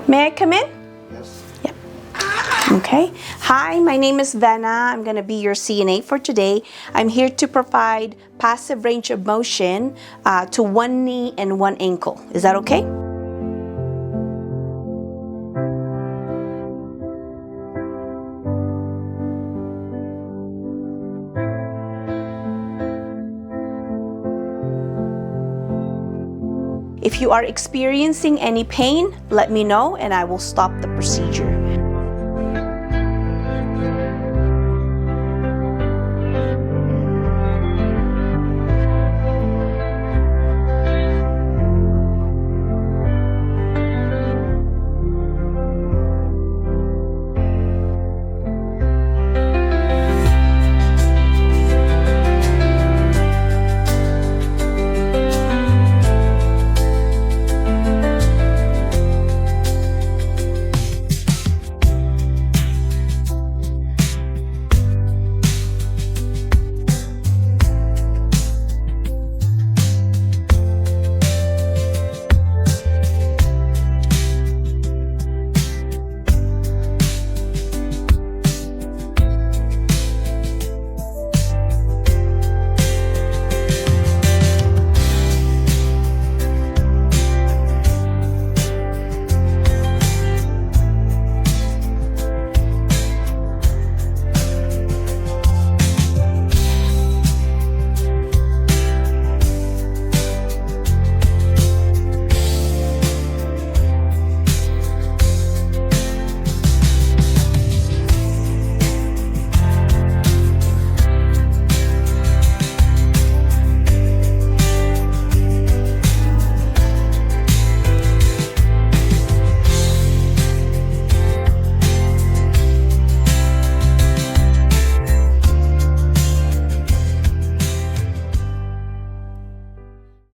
May I come in? Yes. Yep. Okay. Hi, my name is Vanna. I'm going to be your CNA for today. I'm here to provide passive range of motion to one knee and one ankle. Is that okay? If you are experiencing any pain, let me know and I will stop the procedure.